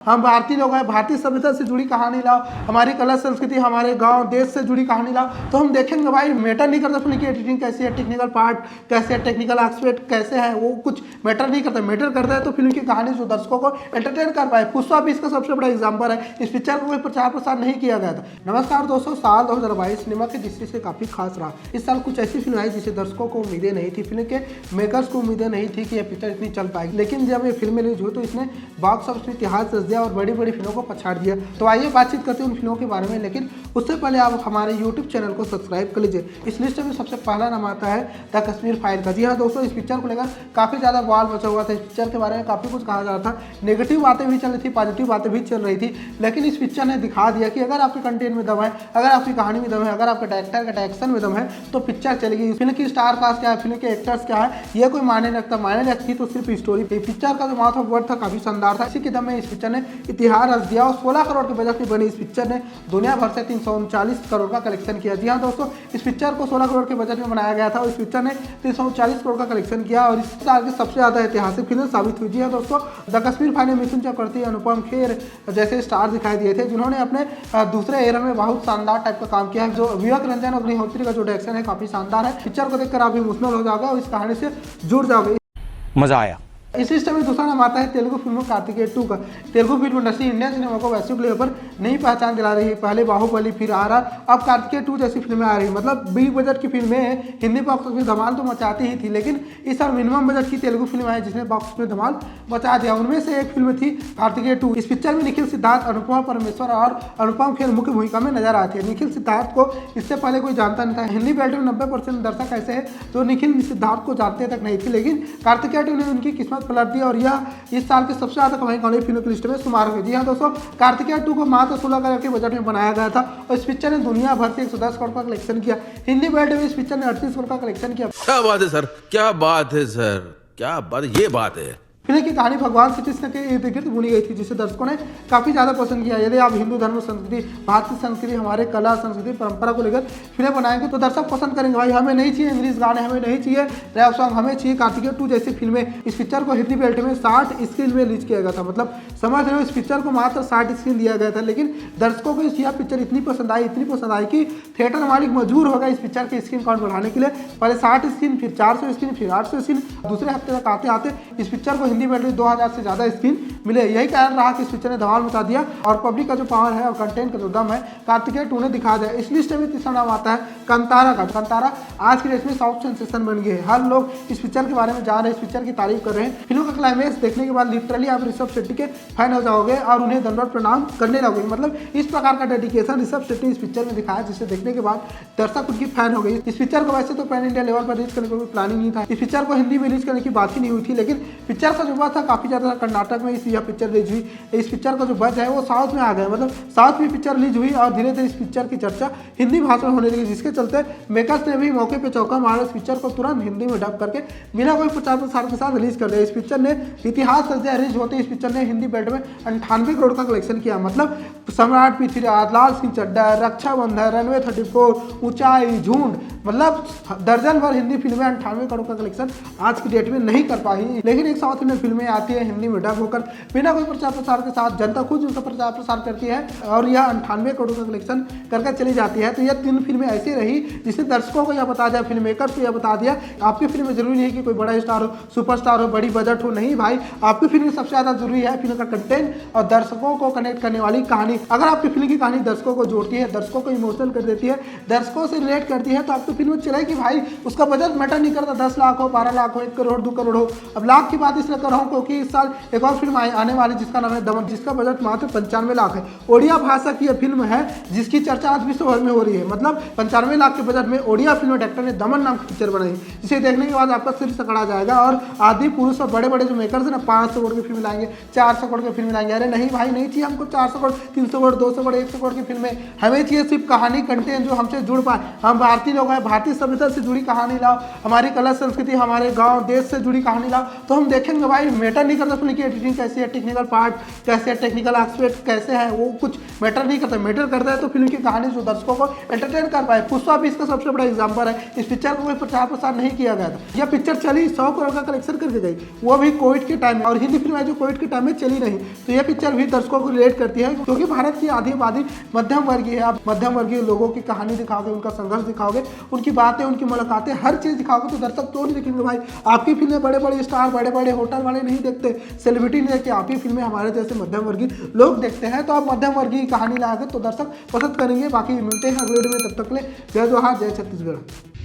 हम भारतीय लोग हैं, भारतीय सभ्यता से जुड़ी कहानी लाओ, हमारी कला संस्कृति, हमारे गांव देश से जुड़ी कहानी लाओ, तो हम देखेंगे भाई। मैटर नहीं करता फिल्म की एडिटिंग कैसी है, टेक्निकल पार्ट कैसे है, टेक्निकल एस्पेक्ट कैसे है, वो कुछ मैटर नहीं करता। मैटर करता है तो फिल्म की कहानी जो दर्शकों को एंटरटेन कर पाए। पुष्पा भी इसका सबसे बड़ा एग्जाम्पल है। इस पिक्चर को कोई प्रचार प्रसार नहीं किया गया था। नमस्कार दोस्तों, साल 2022 सिनेमा की दृष्टि से काफी खास रहा। इस साल कुछ ऐसी फिल्म आई जिसे दर्शकों को उम्मीदें नहीं थी, फिल्म के मेकर्स को उम्मीदें नहीं थी कि यह पिक्चर इतनी चल पाएगी। लेकिन जब ये फिल्म रिलीज हुई तो इसने बॉक्स ऑफिस में इतिहास रच दिया और बड़ी बड़ी फिल्मों को पछाड़ दिया। तो आइए बातचीत करते हैं उन फिल्मों के बारे में, लेकिन उससे पहले आप हमारे यूट्यूब चैनल को सब्सक्राइब कर लीजिए। इस लिस्ट में सबसे पहला नाम आता है द कश्मीर फाइल का। जी हाँ दोस्तों, इस पिक्चर को लेकर काफी ज्यादा बवाल मचा हुआ था। इस पिक्चर के बारे में काफी कुछ कहा जा रहा था, नेगेटिव बातें भी चल रही थी, पॉजिटिव बातें भी चल रही थी। लेकिन इस पिक्चर ने दिखा दिया कि अगर आपके कंटेंट में दम है, अगर आपकी कहानी में दम है, अगर आपके डायरेक्टर का डायरेक्शन में दम है तो पिक्चर चलेगी। फिल्म की स्टार कास्ट क्या है, फिल्म के एक्टर्स क्या है, ये कोई मायने रखता। मायने रखती तो सिर्फ स्टोरी। पिक्चर का जो माउथ ऑफ वर्ड था काफी शानदार था। इसी के दम में इस पिक्चर ने इतिहास रच दिया और 16 करोड़ के बजट में बनी इस पिक्चर ने दुनिया भर से 339 करोड़ का कलेक्शन किया। जी हाँ दोस्तों, इस पिक्चर को 16 करोड़ के बजट में बनाया गया था और इस पिक्चर ने 340 करोड़ का कलेक्शन किया और इस साल की सबसे ज्यादा ऐतिहासिक फिल्म साबित हुई। जी हाँ दोस्तों, द कश्मीर फाइल में मिथुन चक्रवर्ती, अनुपम खेर जैसे स्टार दिखाई दिए थे, जिन्होंने अपने दूसरे एरा में बहुत शानदार टाइप का काम किया है। जो विवेक रंजन अग्निहोत्री का जो डायरेक्शन है काफी शानदार है। पिक्चर को देखकर आप इमोशनल हो जाओगे और इस कहानी से जुड़ जाओगे। मजा आया। इस लिस्ट में दूसरा नाम आता है तेलुगु फिल्म कार्तिकेय 2 का। Telugu film industry Indian cinema को वैश्विक लेवल पर नई पहचान दिला रही है। पहले बाहुबली, फिर आरा, अब कार्तिकेय 2 जैसी फिल्में आ रही है। मतलब बिग बजट की फिल्में हिंदी बॉक्स ऑफिस में धमाल तो मचाती ही थी, लेकिन इस साल मिनिमम बजट की तेलुगु फिल्म आई जिसने बॉक्स ऑफिस में धमाल मचा दिया। उनमें से एक फिल्म थी कार्तिकेय 2। इस पिक्चर में निखिल सिद्धार्थ, अनुपमा परमेश्वर और अनुपम खेर मुख्य भूमिका में नजर आते हैं। निखिल सिद्धार्थ को इससे पहले कोई जानता नहीं था। हिंदी बेल्ट में 90% दर्शक ऐसे हैं जो निखिल सिद्धार्थ को जानते तक नहीं थे, लेकिन कार्तिकेय 2 ने उनकी किस्मत पलट दी और यह इस साल की सबसे ज्यादा कमाई वाली फिल्म की लिस्ट में शुमार हुई। जी हाँ दोस्तों, कार्तिकेय 2 को मात्र 16 करोड़ के बजट में बनाया गया था और इस पिक्चर ने दुनिया भर से 110 करोड़ का कलेक्शन किया। हिंदी बेल्ट में इस पिक्चर ने 38 करोड़ का कलेक्शन किया। क्या बात है सर, क्या बात है सर, क्या बात, ये बात है। फिल्म की कहानी भगवान श्री कृष्ण के इर्द गिर्द बुनी गई थी, जिसे दर्शकों ने काफी ज्यादा पसंद किया। यदि आप हिंदू धर्म संस्कृति, भारतीय संस्कृति, हमारे कला संस्कृति परंपरा को लेकर फिल्म बनाएंगे तो दर्शक पसंद करेंगे। भाई हमें नहीं चाहिए इंग्लिश गाने, हमें नहीं चाहिए रैप सॉन्ग, हमें चाहिए कार्तिकेय 2 जैसी फिल्में। इस पिक्चर को हिंदी बेल्ट में 60 स्क्रीन में रिलीज किया गया था। मतलब समझ रहे हो, इस पिक्चर को मात्र 60 स्क्रीन दिया गया था, लेकिन दर्शकों को यह पिक्चर इतनी पसंद आई कि थिएटर मालिक मजबूर होगा इस पिक्चर के स्क्रीन काउंट बढ़ाने के लिए। पहले 60 स्क्रीन, फिर 400 स्क्रीन, फिर 800 स्क्रीन। दूसरे हफ्ते तक आते आते इस पिक्चर को हिंदी बेल्ट में 2000 से ज्यादा स्क्रीन मिले। यही कारण रहा कि इस पिक्चर ने धमाल मचा दिया और पब्लिक का जो पावर है और कंटेंट का जो दम है कार्तिकेय 2 ने दिखा दिया। इस लिस्ट में तीसरा नाम आता है कंतारा का। कंतारा आज की डेट में साउथ सेंसेशन बन गई है। हर लोग इस पिक्चर के बारे में जान रहे हैं, इस पिक्चर की तारीफ कर रहे हैं। फिल्म का क्लाइमेक्स देखने के बाद लिटरली आप ऋषभ शेट्टी के फैन हो जाओगे और उन्हें दंडवत प्रणाम करने लगोगे। मतलब इस प्रकार का डेडिकेशन ऋषभ शेट्टी इस पिक्चर में दिखाया, जिसे देखने के बाद दर्शक उनकी फैन हो गई। इस पिक्चर को वैसे तो पैन इंडिया लेवल पर रिलीज करने को प्लानिंग नहीं था, इस पिक्चर को हिंदी में रिलीज करने की बात ही नहीं हुई थी, लेकिन पिक्चर का जो बात था काफी ज्यादा कर्नाटक में यह पिक्चर रिलीज हुई। इस पिक्चर का जो बज है वो साउथ में आ गया। मतलब साउथ में पिक्चर रिलीज हुई और धीरे धीरे इस पिक्चर की चर्चा हिंदी भाषा में होने लगी, जिसके चलते मेकर्स ने भी मौके पे चौका मारा, इस पिक्चर को तुरंत हिंदी में डब करके बिना कोई प्रचार प्रसार के साथ रिलीज कर दिया। इस पिक्चर ने इतिहास रच दिया। रिलीज होते इस पिक्चर ने हिंदी बेल्ट में 98 करोड़ का कलेक्शन किया। मतलब सम्राट पृथ्वीराज, लाल सिंह चड्ढा, रक्षाबंधन, रनवे 34, ऊंचाई, झुंड, मतलब दर्जन भर हिंदी फिल्में 98 करोड़ का कलेक्शन आज की डेट में नहीं कर पाई। लेकिन एक साउथ इंडियन फिल्में आती है हिंदी में डब होकर बिना कोई प्रचार प्रसार के साथ, जनता खुद उनका प्रचार प्रसार करती है और यह 98 करोड़ का कलेक्शन करके चली जाती है। तो यह 3 फिल्में ऐसी रही जिसने दर्शकों को यह बता दिया, फिल्म मेकर्स को यह बता दिया, आपकी फिल्म में जरूरी नहीं कि कोई बड़ा स्टार हो, सुपरस्टार हो, बड़ी बजट हो। नहीं भाई, आपकी फिल्म में सबसे ज्यादा जरूरी है फिल्म का कंटेंट और दर्शकों को कनेक्ट करने वाली कहानी। अगर आपकी फिल्म की कहानी दर्शकों को जोड़ती है, दर्शकों को इमोशनल कर देती है, दर्शकों से रिलेट करती है, तो आपकी फिल्म चलेगी भाई। उसका बजट मैटर नहीं करता, 10 लाख हो, 12 लाख हो, 1 करोड़, 2 करोड़ हो। अब लाख की बात इसलिए कर रहा हूँ क्योंकि इस साल एक और फिल्म आने वाली जिसका नाम है दमन, जिसका बजट मात्र 95 लाख है। ओडिया भाषा की यह फिल्म है जिसकी चर्चा आज विश्व भर में हो रही है। मतलब 95 लाख के बजट में ओडिया फिल्म डायरेक्टर ने दमन नाम की पिक्चर बनाई, जिसे देखने के बाद आपका सिर सकड़ा जाएगा। और आदि पुरुष और बड़े बड़े जो मेकर्स है ना 500 करोड़ की फिल्म लाएंगे, 400 करोड़ की फिल्म लाएंगे। अरे नहीं भाई, नहीं चाहिए हमको 400 करोड़, 300 करोड़, 200 करोड़, 100 करोड़ की फिल्में। हमें चाहिए सिर्फ कहानी, कंटेंट जो हमसे जुड़ पाए। हम भारतीय लोग हैं, भारतीय सभ्यता से जुड़ी कहानी लाओ, हमारी कला संस्कृति, हमारे गाँव देश से जुड़ी कहानी लाओ, तो हम देखेंगे भाई मैटर नहीं करता फिल्म की एडिटिंग कैसी है, टेक्निकल पार्ट कैसे है, टेक्निकल एस्पेक्ट कैसे है, वो कुछ मैटर नहीं करता। मैटर करता है तो फिल्म की कहानी जो दर्शकों को एंटरटेन कर पाए। पुष्पा भी इसका सबसे बड़ा एग्जाम्पल है। इस पिक्चर को कोई प्रचार प्रसार नहीं किया गया था, यह पिक्चर चली 100 करोड़ का कलेक्शन करके गई, वो भी कोविड के टाइम में। और हिंदी फिल्म है जो कोविड के टाइम में चली नहीं, तो यह पिक्चर भी दर्शकों को रिलेट करती है, क्योंकि भारत की आधी आबादी मध्यम वर्गीय है। आप मध्यम वर्गीय लोगों की कहानी दिखाओगे, उनका संघर्ष दिखाओगे, उनकी बातें, उनकी मुलाकातें, हर चीज़ दिखाओगे तो दर्शक क्यों नहीं देखेंगे भाई। आपकी फिल्में बड़े बड़े स्टार, बड़े बड़े होटल वाले नहीं देखते, सेलिब्रिटी नहीं देखते, आपकी फिल्में हमारे जैसे मध्यम वर्गीय लोग देखते हैं। तो आप मध्यम वर्गीय कहानी लाओगे तो दर्शक पसंद करेंगे। बाकी मिलते हैं अगले वीडियो में, तब तक के लिए जय जोहार, जय छत्तीसगढ़।